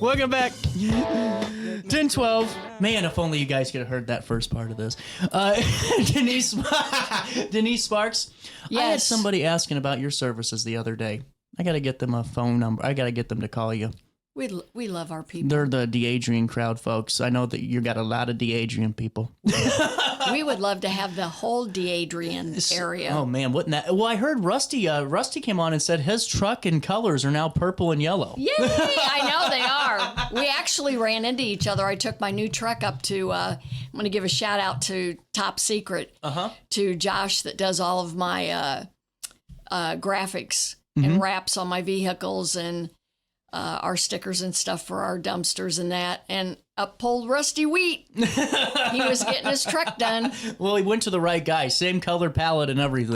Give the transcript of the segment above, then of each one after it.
Welcome back. 1012. Man, if only you guys could have heard that first part of this. Denise Sparks. Yes. I had somebody asking about your services the other day. I got to get them a phone number. I got to get them to call you. We love our people. They're the DeAdrian crowd, folks. I know that you got a lot of DeAdrian people. We would love to have the whole DeAdrian area. Oh, man. Wouldn't that? Well, I heard Rusty came on and said his truck and colors are now purple and yellow. Yay! I know they are. We actually ran into each other. I took my new truck up to, I'm going to give a shout out to Top Secret, to Josh that does all of my graphics and wraps on my vehicles and our stickers and stuff for our dumpsters and that. And up pulled Rusty Wheat. He was getting his truck done. Well, he went to the right guy. Same color palette and everything.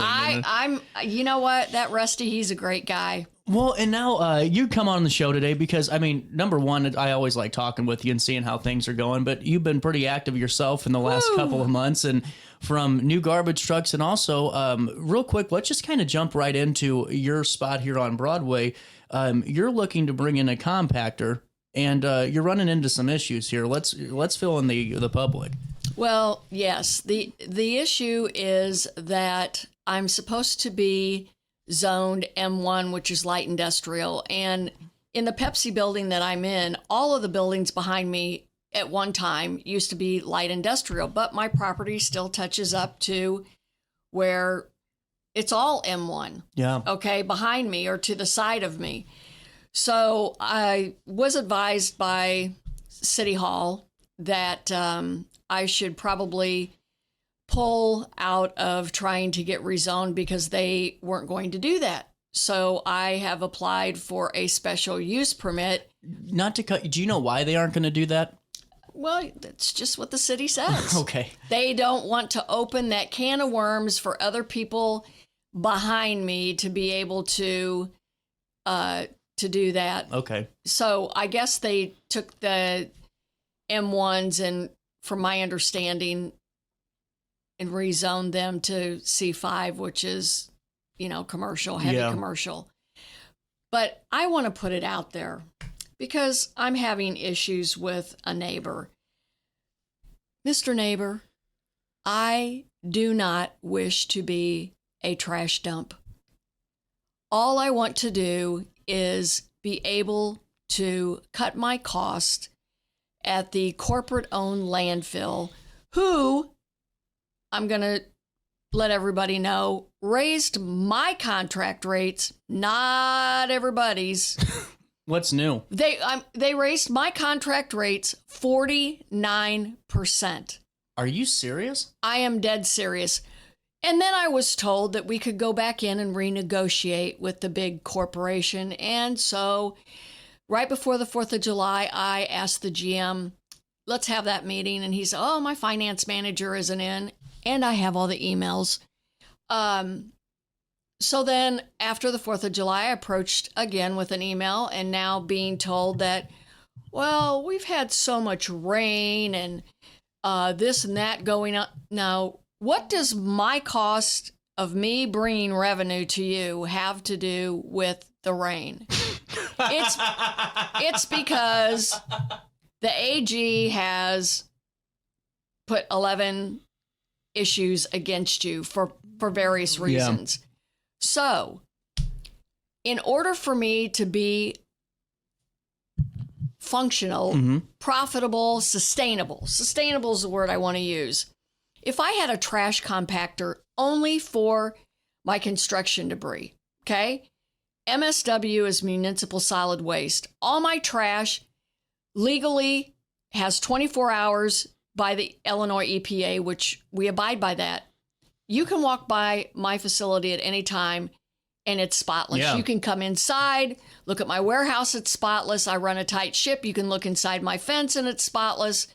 You know what? That Rusty, he's a great guy. Well, and now you come on the show today because, I mean, number one, I always like talking with you and seeing how things are going, but you've been pretty active yourself in the last couple of months, and from new garbage trucks, and also, real quick, let's just kind of jump right into your spot here on Broadway. You're looking to bring in a compactor, and you're running into some issues here. Let's fill in the public. Well, yes. The issue is that I'm supposed to be zoned M1, which is light industrial. And in the Pepsi building that I'm in, all of the buildings behind me at one time used to be light industrial, but my property still touches up to where it's all M1. Yeah. Okay, behind me or to the side of me. So I was advised by City Hall that I should probably pull out of trying to get rezoned because they weren't going to do that. So I have applied for a special use permit. Not to cut, do you know why they aren't going to do that? Well, that's just what the city says. Okay. They don't want to open that can of worms for other people behind me to be able to do that. Okay. So I guess they took the M1s and, from my understanding, and rezoned them to C5, which is, commercial, heavy commercial. But I want to put it out there because I'm having issues with a neighbor. Mr. Neighbor, I do not wish to be a trash dump. All I want to do is be able to cut my cost at the corporate-owned landfill, who, I'm going to let everybody know, raised my contract rates, not everybody's. What's new? They raised my contract rates 49%. Are you serious? I am dead serious. And then I was told that we could go back in and renegotiate with the big corporation. And so right before the 4th of July, I asked the GM, let's have that meeting. And he said, oh, my finance manager isn't in. And I have all the emails. So then after the 4th of July, I approached again with an email and now being told that, well, we've had so much rain and this and that going on. Now, what does my cost of me bringing revenue to you have to do with the rain? It's because the AG has put 11 issues against you for various reasons. Yeah. So, in order for me to be functional, profitable, sustainable is the word I want to use. If I had a trash compactor only for my construction debris, okay? MSW is municipal solid waste. All my trash legally has 24 hours by the Illinois EPA, which we abide by that. You can walk by my facility at any time and it's spotless. Yeah. You can come inside, look at my warehouse, it's spotless. I run a tight ship. You can look inside my fence and it's spotless.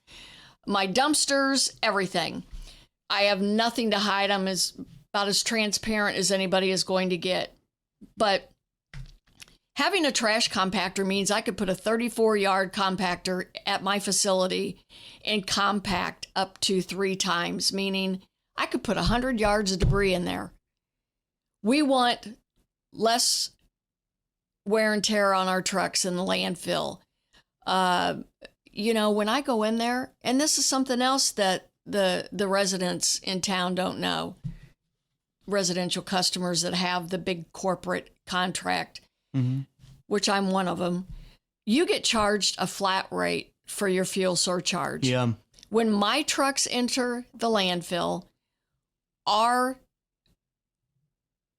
My dumpsters, everything. I have nothing to hide. I'm about as transparent as anybody is going to get. But having a trash compactor means I could put a 34-yard compactor at my facility and compact up to 3 times, meaning I could put 100 yards of debris in there. We want less wear and tear on our trucks in the landfill. When I go in there, and this is something else that the residents in town don't know, residential customers that have the big corporate contract, which I'm one of them, you get charged a flat rate for your fuel surcharge. Yeah. When my trucks enter the landfill, our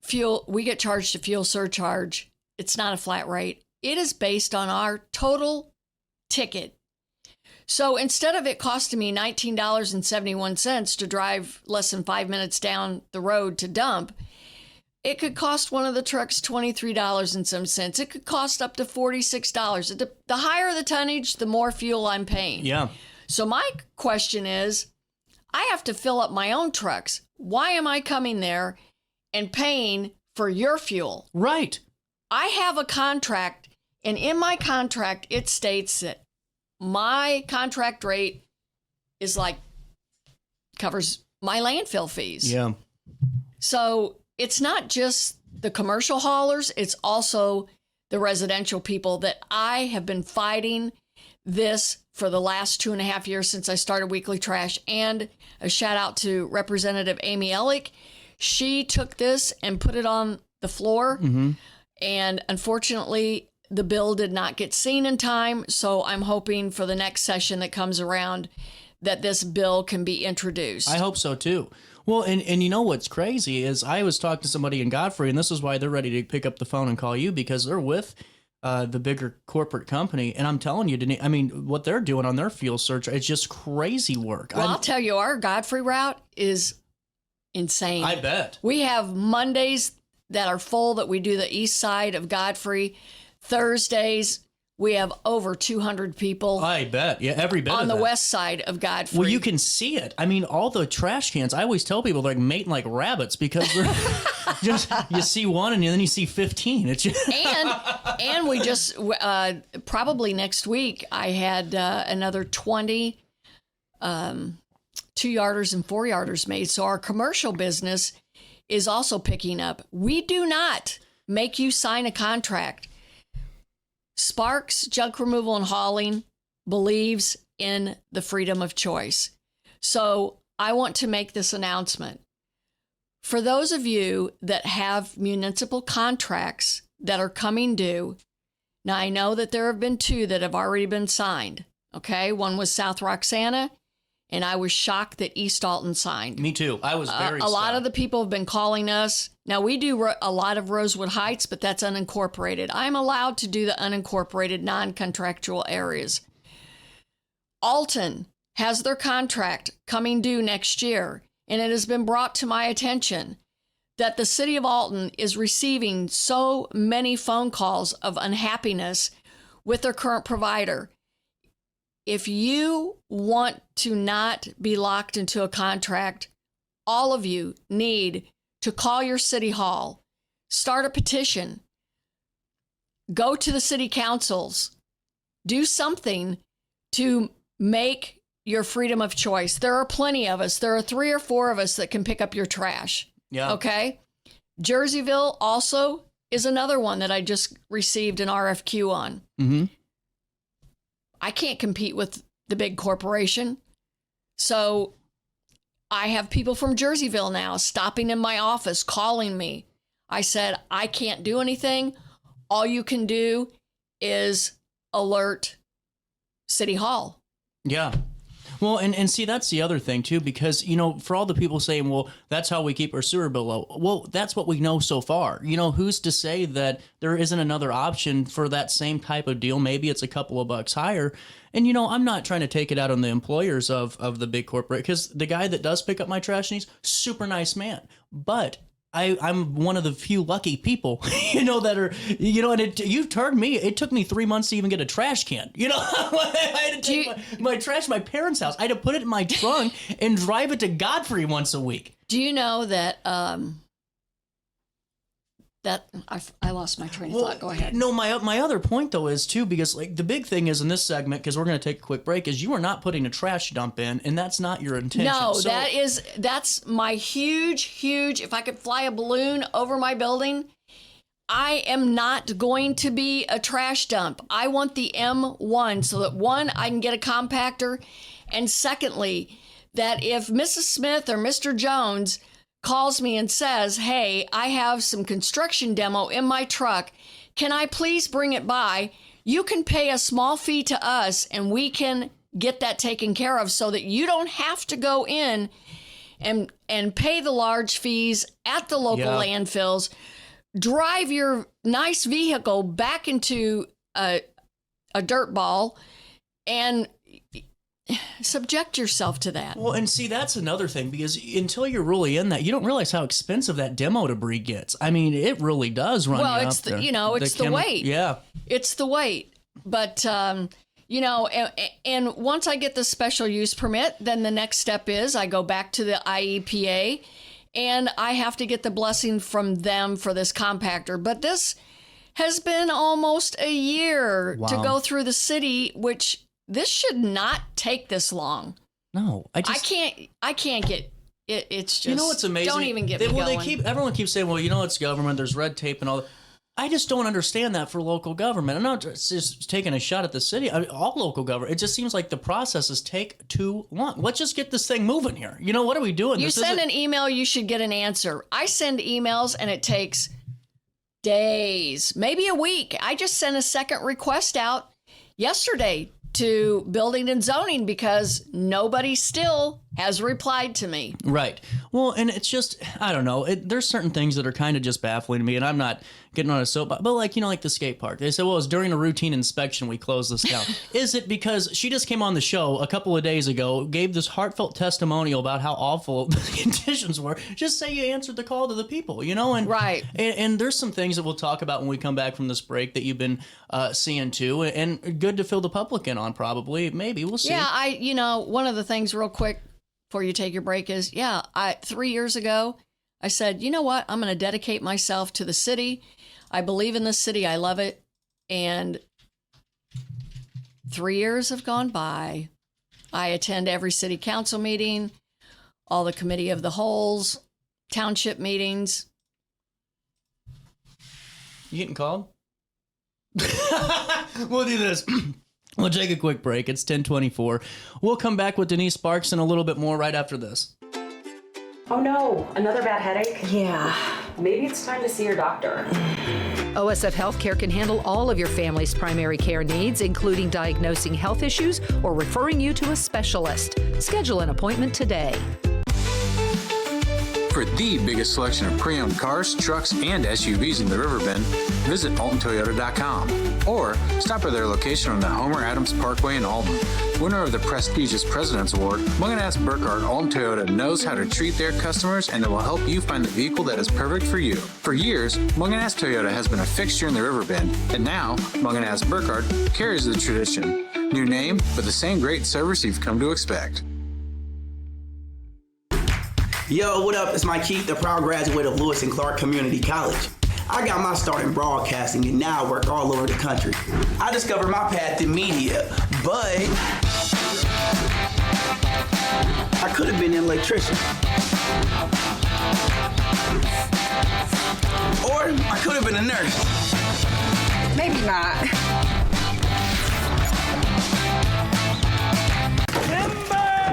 fuel, we get charged a fuel surcharge. It's not a flat rate. It is based on our total ticket. So instead of it costing me $19.71 to drive less than 5 minutes down the road to dump, it could cost one of the trucks $23 and some cents. It could cost up to $46. The higher the tonnage, the more fuel I'm paying. Yeah. So my question is, I have to fill up my own trucks. Why am I coming there and paying for your fuel? Right. I have a contract, and in my contract, it states that my contract rate is covers my landfill fees. Yeah. So it's not just the commercial haulers, it's also the residential people that I have been fighting this for the last 2.5 years since I started Weekly Trash. And a shout out to Representative Amy Ellick. She took this and put it on the floor. And unfortunately, the bill did not get seen in time. So I'm hoping for the next session that comes around that this bill can be introduced. I hope so too. Well, and you know what's crazy is I was talking to somebody in Godfrey, and this is why they're ready to pick up the phone and call you, because they're with the bigger corporate company. And I'm telling you, Denise, I mean, what they're doing on their fuel surcharge, it's just crazy work. Well, I'll tell you, our Godfrey route is insane. I bet. We have Mondays that are full that we do the east side of Godfrey. Thursdays, we have over 200 people. I bet. Yeah, every bit on of the that. west side of Godfrey. Well, you can see it. I mean, all the trash cans, I always tell people they're like mating like rabbits, because they're just, you see one and then you see 15. It's just and we just, probably next week, I had another 20 2-yarders and 4-yarders made. So our commercial business is also picking up. We do not make you sign a contract. Sparks Junk Removal and Hauling believes in the freedom of choice. So I want to make this announcement. For those of you that have municipal contracts that are coming due, now I know that there have been 2 that have already been signed. Okay, one was South Roxana, and I was shocked that East Alton signed. Me too. I was very A lot of the people have been calling us. Now, we do a lot of Rosewood Heights, but that's unincorporated. I'm allowed to do the unincorporated, non-contractual areas. Alton has their contract coming due next year, and it has been brought to my attention that the city of Alton is receiving so many phone calls of unhappiness with their current provider. If you want to not be locked into a contract, all of you need to call your city hall, start a petition, go to the city councils, do something to make your freedom of choice. There are plenty of us. There are 3 or 4 of us that can pick up your trash. Yeah. Okay. Jerseyville also is another one that I just received an RFQ on. I can't compete with the big corporation. So I have people from Jerseyville now stopping in my office, calling me. I said, I can't do anything. All you can do is alert City Hall. Yeah. Well, and see, that's the other thing, too, because, you know, for all the people saying, well, that's how we keep our sewer bill low. Well, that's what we know so far. You know, who's to say that there isn't another option for that same type of deal? Maybe it's a couple of bucks higher. And, you know, I'm not trying to take it out on the employers of the big corporate, because the guy that does pick up my trash needs, super nice man. But I'm one of the few lucky people, you know, that are, you know, and you've heard me. It took me 3 months to even get a trash can. You know, I had to take my trash to my parents' house. I had to put it in my trunk and drive it to Godfrey once a week. Do you know that I lost my train of thought. Go ahead. No, my other point, though, is, too, because, like, the big thing is in this segment, because we're going to take a quick break, is you are not putting a trash dump in, and that's not your intention. No, that's my huge, if I could fly a balloon over my building, I am not going to be a trash dump. I want the M1 so that, one, I can get a compactor, and secondly, that if Mrs. Smith or Mr. Jones calls me and says, hey, I have some construction demo in my truck, can I please bring it by? You can pay a small fee to us and we can get that taken care of so that you don't have to go in and pay the large fees at the local landfills, drive your nice vehicle back into a dirt ball, and subject yourself to that. Well, and see, that's another thing, because until you're really in that, you don't realize how expensive that demo debris gets. I mean, it really does run you up it's there. it's the weight. Yeah. It's the weight. But, and once I get the special use permit, then the next step is I go back to the IEPA and I have to get the blessing from them for this compactor. But this has been almost a year to go through the city, which this should not take this long. No, I can't get it. It's just, what's amazing? Don't even get me going. Everyone keeps saying, well, it's government, there's red tape and all that. I just don't understand that for local government. I'm not just taking a shot at the city. I mean, all local government. It just seems like the processes take too long. Let's just get this thing moving here. What are we doing? You send an email, you should get an answer. I send emails and it takes days, maybe a week. I just sent a second request out yesterday to building and zoning because nobody still has replied to me. Right. Well, and it's just, I don't know. There's certain things that are kind of just baffling to me, and I'm not getting on a soapbox. But like the skate park. They said, well, it's during a routine inspection we closed this down. Is it because she just came on the show a couple of days ago, gave this heartfelt testimonial about how awful the conditions were? Just say you answered the call to the people, And, right. And there's some things that we'll talk about when we come back from this break that you've been seeing too, and good to fill the public in on probably. Maybe. We'll see. Yeah, one of the things real quick before you take your break is, 3 years ago, I said, you know what? I'm going to dedicate myself to the city. I believe in the city. I love it. And 3 years have gone by. I attend every city council meeting, all the committee of the wholes, township meetings. You getting called? We'll do this. We'll take a quick break. It's 10:24. We'll come back with Denise Sparks and a little bit more right after this. Oh no, another bad headache? Yeah. Maybe it's time to see your doctor. OSF Healthcare can handle all of your family's primary care needs, including diagnosing health issues or referring you to a specialist. Schedule an appointment today. For the biggest selection of pre-owned cars, trucks, and SUVs in the Riverbend, visit AltonToyota.com or stop by their location on the Homer Adams Parkway in Alton. Winner of the prestigious President's Award, Munganast Burkhardt Alton Toyota knows how to treat their customers, and they will help you find the vehicle that is perfect for you. For years, Munganast Toyota has been a fixture in the Riverbend, and now Munganast Burkhardt carries the tradition. New name, but the same great service you've come to expect. Yo, what up? It's Mike Keith, the proud graduate of Lewis and Clark Community College. I got my start in broadcasting and now I work all over the country. I discovered my path in media, but I could have been an electrician. Or I could have been a nurse. Maybe not.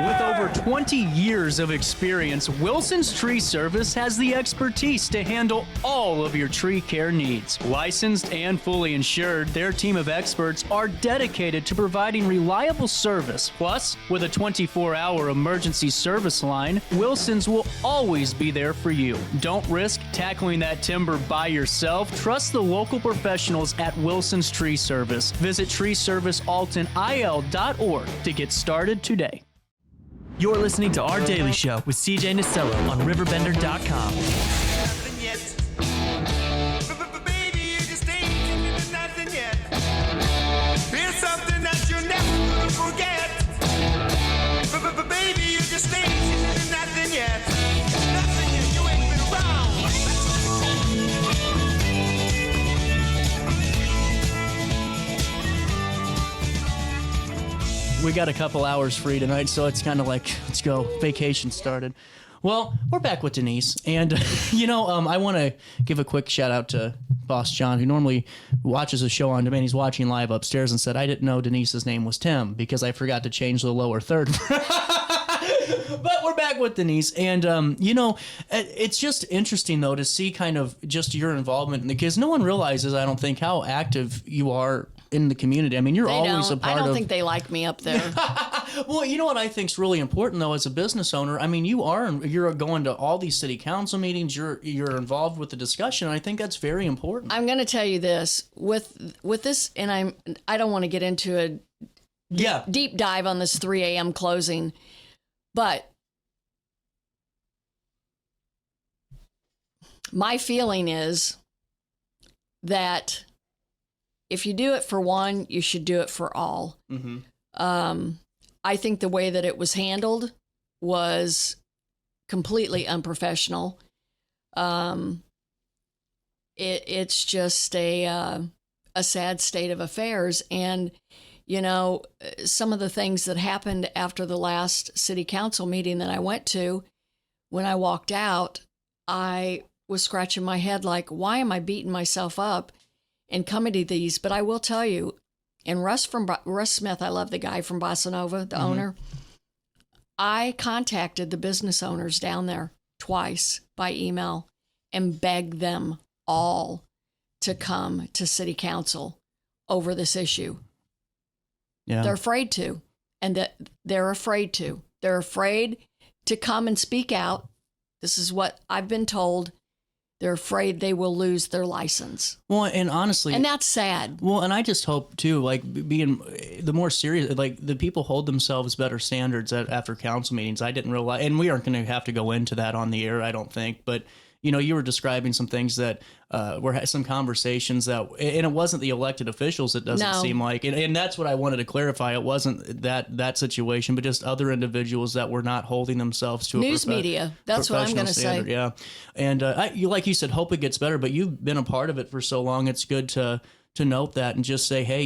With over 20 years of experience, Wilson's Tree Service has the expertise to handle all of your tree care needs. Licensed and fully insured, their team of experts are dedicated to providing reliable service. Plus, with a 24-hour emergency service line, Wilson's will always be there for you. Don't risk tackling that timber by yourself. Trust the local professionals at Wilson's Tree Service. Visit treeservicealtonil.org to get started today. You're listening to Our Daily Show with CJ Nasello on RiverBender.com. We got a couple hours free tonight, so it's kind of like, let's go. Vacation started. Well, we're back with Denise, and I want to give a quick shout out to boss, John, who normally watches the show on demand, he's watching live upstairs and said, I didn't know Denise's name was Tim because I forgot to change the lower third. But we're back with Denise. And, it's just interesting, though, to see kind of just your involvement because no one realizes, I don't think, how active you are in the community. I mean, you're always a part of... I don't think they like me up there. Well, you know what I think is really important, though, as a business owner? I mean, you're going to all these city council meetings. You're involved with the discussion. I think that's very important. I'm going to tell you this. With this, and I don't want to get into a deep dive on this 3 a.m. closing, but my feeling is that if you do it for one, you should do it for all. Mm-hmm. I think the way that it was handled was completely unprofessional. It's just a sad state of affairs. And, some of the things that happened after the last city council meeting that I went to, when I walked out, I was scratching my head like, why am I beating myself up and coming to these? But I will tell you, and Russ Smith, I love the guy from Bossa Nova, the owner. I contacted the business owners down there twice by email and begged them all to come to city council over this issue. Yeah. They're afraid to, and they're afraid to. They're afraid to come and speak out. This is what I've been told. They're afraid they will lose their license. Well, and honestly... And that's sad. Well, and I just hope, too, like, being the more serious... Like, the people hold themselves better standards after council meetings. I didn't realize... And we aren't going to have to go into that on the air, I don't think. But, you were describing some things that were some conversations that... And it wasn't the elected officials, it doesn't seem like. And that's what I wanted to clarify. It wasn't that situation, but just other individuals that were not holding themselves to news media. That's what I'm going to say. Yeah. And like you said, hope it gets better, but you've been a part of it for so long. It's good to note that and just say, hey,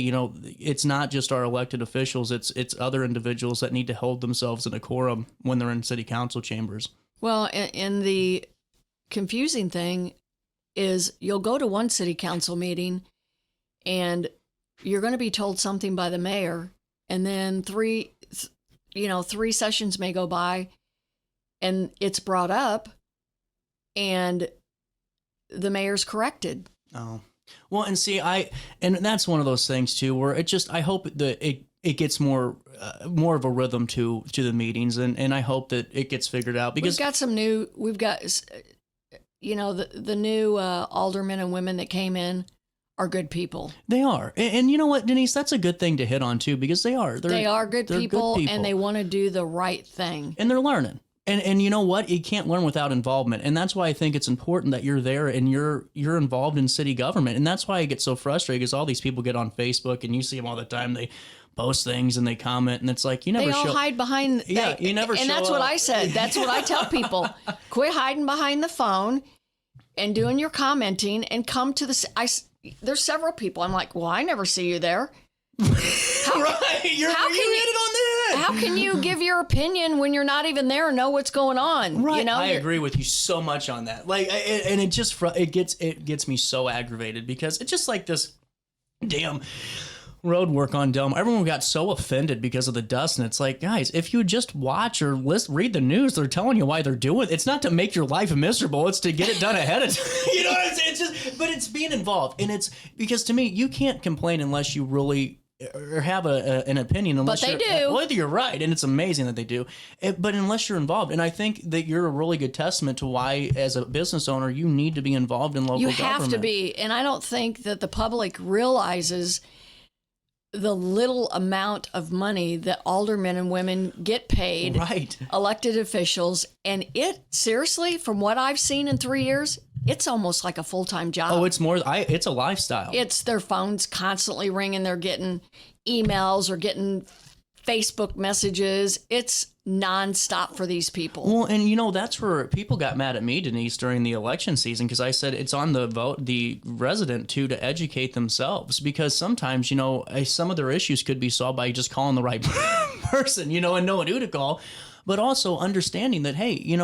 it's not just our elected officials. It's other individuals that need to hold themselves in a quorum when they're in city council chambers. Well, and the confusing thing is you'll go to one city council meeting and you're going to be told something by the mayor, and then three sessions may go by and it's brought up and the mayor's corrected. Oh, well, and see, and that's one of those things too, where I hope that it gets more of a rhythm to the meetings, and I hope that it gets figured out because we've got the new aldermen and women that came in are good people. They are. And you know what, Denise, that's a good thing to hit on too, because they are. They are good people, and they want to do the right thing. And they're learning. And you know what? You can't learn without involvement. And that's why I think it's important that you're there and you're involved in city government. And that's why I get so frustrated, because all these people get on Facebook and you see them all the time. They post things and they comment, and it's like, you never hide behind. You never show up. And that's what I said. That's what I tell people. Quit hiding behind the phone and doing your commenting and come to there's several people. I'm like, well, I never see you there. Right. You hit it on the head. How can you give your opinion when you're not even there and know what's going on? Right. I agree with you so much on that. Like, and it just, it gets me so aggravated, because it's just like this damn road work on Delma. Everyone got so offended because of the dust, and it's like, guys, if you just watch or read the news, they're telling you why they're doing it. It's not to make your life miserable. It's to get it done ahead of time. You know what I'm saying? It's just, but it's being involved, and it's because, to me, you can't complain unless you really or have an opinion. Unless but they do. Well, you're right, and it's amazing that they do. But unless you're involved, and I think that you're a really good testament to why, as a business owner, you need to be involved in local government. You have to be, and I don't think that the public realizes the little amount of money that aldermen and women get paid, right, elected officials, and it, seriously, from what I've seen in 3 years, it's almost like a full-time job. Oh, it's more. It's a lifestyle. It's their phones constantly ringing. They're getting emails or getting Facebook messages. It's nonstop for these people. Well, and that's where people got mad at me, Denise, during the election season, because I said it's on the resident to educate themselves, because sometimes some of their issues could be solved by just calling the right person, and knowing who to call. but also understanding that, hey,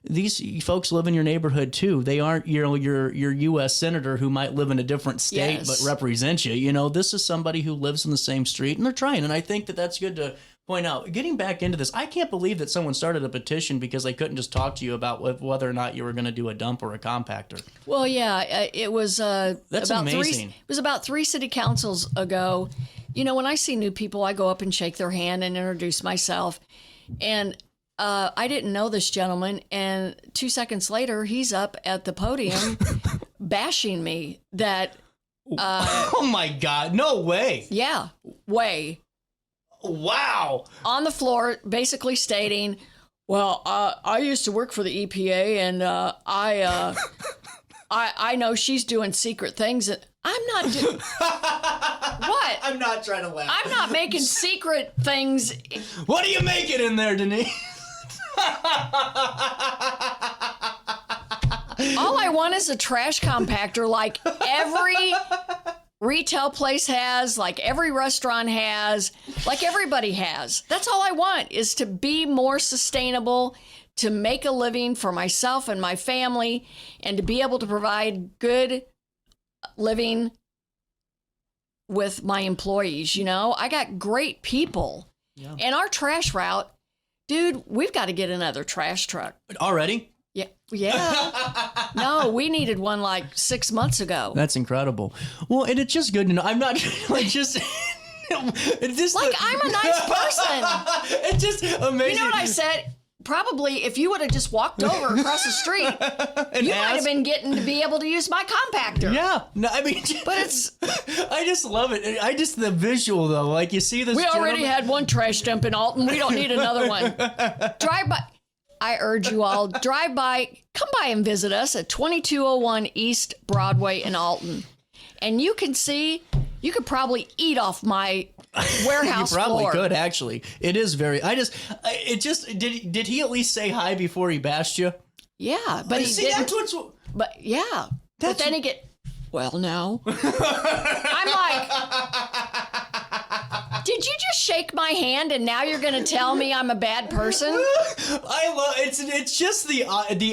these folks live in your neighborhood too. They aren't, your U.S. senator who might live in a different state but represent you. This is somebody who lives in the same street, and they're trying. And I think that that's good to point out. Getting back into this, I can't believe that someone started a petition because they couldn't just talk to you about whether or not you were going to do a dump or a compactor. Well, yeah, it was That's amazing. It was about 3 city councils ago. When I see new people, I go up and shake their hand and introduce myself. And I didn't know this gentleman, and 2 seconds later, he's up at the podium bashing me that... oh my God, no way. Yeah, way. Wow. On the floor, basically stating, well, I used to work for the EPA, and I know she's doing secret things that I'm not doing. What? I'm not trying to laugh. I'm not making secret things. What are you making in there, Denise? All I want is a trash compactor like every retail place has, like every restaurant has, like everybody has. That's all I want, is to be more sustainable, to make a living for myself and my family, and to be able to provide good living with my employees. I got great people. Yeah. And our trash route, dude, we've got to get another trash truck. Already? Yeah. No, we needed one like 6 months ago. That's incredible. Well, and it's just good to know. I'm not like just... It's just like, I'm a nice person. It's just amazing. You know what I said? Probably if you would have just walked over across the street, you might have been getting to be able to use my compactor. Yeah. No, I mean, but it's... I just love it. The visual, though. Like, you see this... We already had one trash dump in Alton. We don't need another one. Drive by... I urge you all, come by and visit us at 2201 East Broadway in Alton. And you could probably eat off my warehouse floor. You probably could, actually. It is very, did he at least say hi before he bashed you? Yeah, but he didn't. But then he well, no. I'm like, did you just shake my hand and now you're going to tell me I'm a bad person? I love it's just the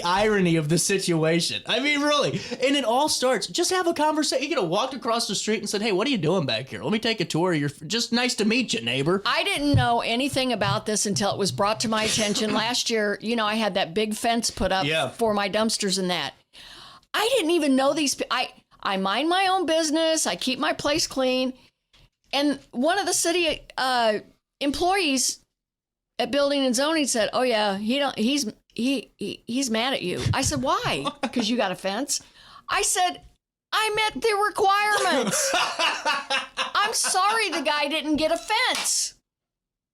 irony of the situation. I mean, really. And it all starts, just have a conversation. You walked across the street and said, hey, what are you doing back here? Let me take a tour. Just nice to meet you, neighbor. I didn't know anything about this until it was brought to my attention last year. I had that big fence put up for my dumpsters and that. I didn't even know these. I mind my own business. I keep my place clean. And one of the city employees at Building and Zoning said, "Oh yeah, he's mad at you." I said, "Why?" Because you got a fence. I said, "I met the requirements." I'm sorry the guy didn't get a fence.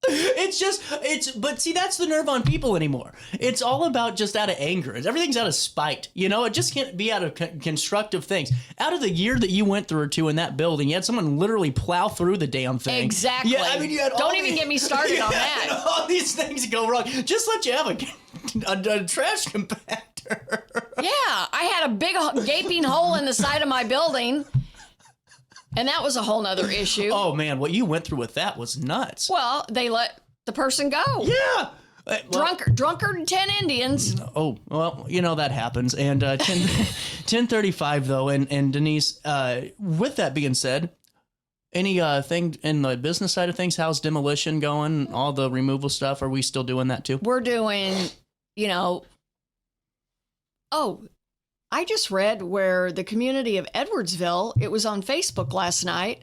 But see, that's the nerve on people anymore. It's all about just out of anger. Everything's out of spite. It just can't be out of constructive things. Out of the year that you went through or two in that building, you had someone literally plow through the damn thing. Exactly. Yeah, I mean, don't even get me started on that. All these things go wrong. Just let you have a trash compactor. Yeah, I had a big gaping hole in the side of my building. And that was a whole nother issue. Oh, man, what you went through with that was nuts. Well, they let the person go. Yeah. Drunkard 10 Indians. Oh, well, that happens. And 10:35, though, and Denise, with that being said, any thing in the business side of things, how's demolition going? All the removal stuff, are we still doing that, too? We're doing, I just read where the community of Edwardsville, it was on Facebook last night,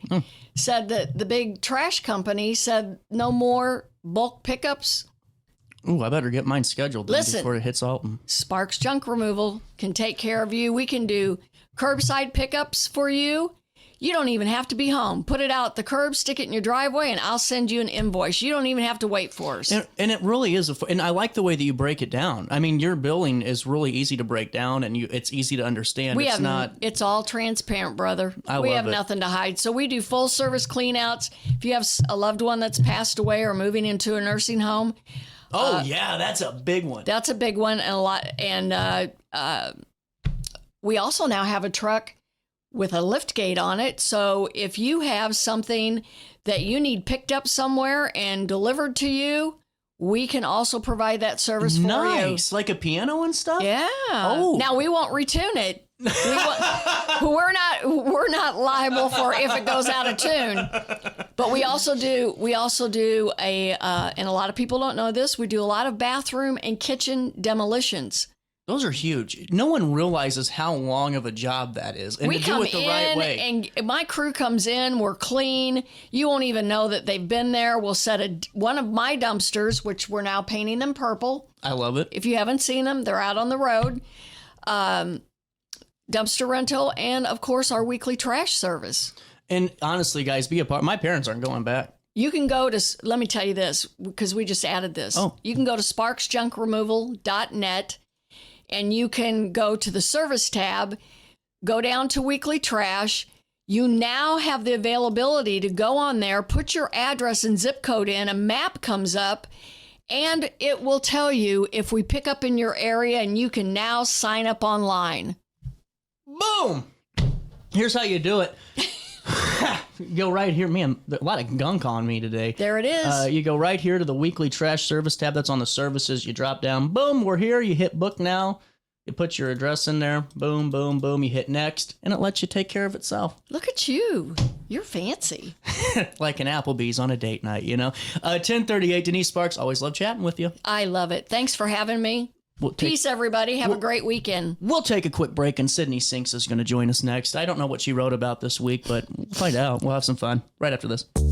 said that the big trash company said no more bulk pickups. Ooh, I better get mine scheduled before it hits Alton. Sparks Junk Removal can take care of you. We can do curbside pickups for you. You don't even have to be home. Put it out the curb, stick it in your driveway, and I'll send you an invoice. You don't even have to wait for us. And it really is. And I like the way that you break it down. I mean, your billing is really easy to break down, and it's easy to understand. It's all transparent, brother. We have nothing to hide. So we do full service clean outs. If you have a loved one that's passed away or moving into a nursing home. Yeah, that's a big one. That's a big one, and a lot. And we also now have a truck with a lift gate on it. So if you have something that you need picked up somewhere and delivered to you, we can also provide that service for you. Nice. Like a piano and stuff? Yeah. Oh. Now we won't retune it. We're not liable for if it goes out of tune. But we also do a and a lot of people don't know this, we do a lot of bathroom and kitchen demolitions. Those are huge. No one realizes how long of a job that is. And We to do come it the in right way. and my crew comes in, we're clean. You won't even know that they've been there. We'll set one of my dumpsters, which we're now painting them purple. I love it. If you haven't seen them, they're out on the road. Dumpster rental, and of course our weekly trash service. And honestly, guys, be a part. My parents aren't going back. You can go to, let me tell you this, because we just added this. Oh. You can go to sparksjunkremoval.net and you can go to the service tab, go down to weekly trash. You now have the availability to go on there, put your address and zip code in, a map comes up, and it will tell you if we pick up in your area, and you can now sign up online. Boom! Here's how you do it. Go right here. Man, a lot of gunk on me today. There it is. You go right here to the weekly trash service tab. That's on the services. You drop down. Boom, we're here. You hit book now. You put your address in there. Boom, boom, boom. You hit next, and it lets you take care of itself. Look at you. You're fancy. Like an Applebee's on a date night, you know. 1038, Denise Sparks. Always love chatting with you. I love it. Thanks for having me. Peace, everybody. Have a great weekend. We'll take a quick break, and Sydney Sinks is going to join us next. I don't know what she wrote about this week, but we'll find out. We'll have some fun right after this.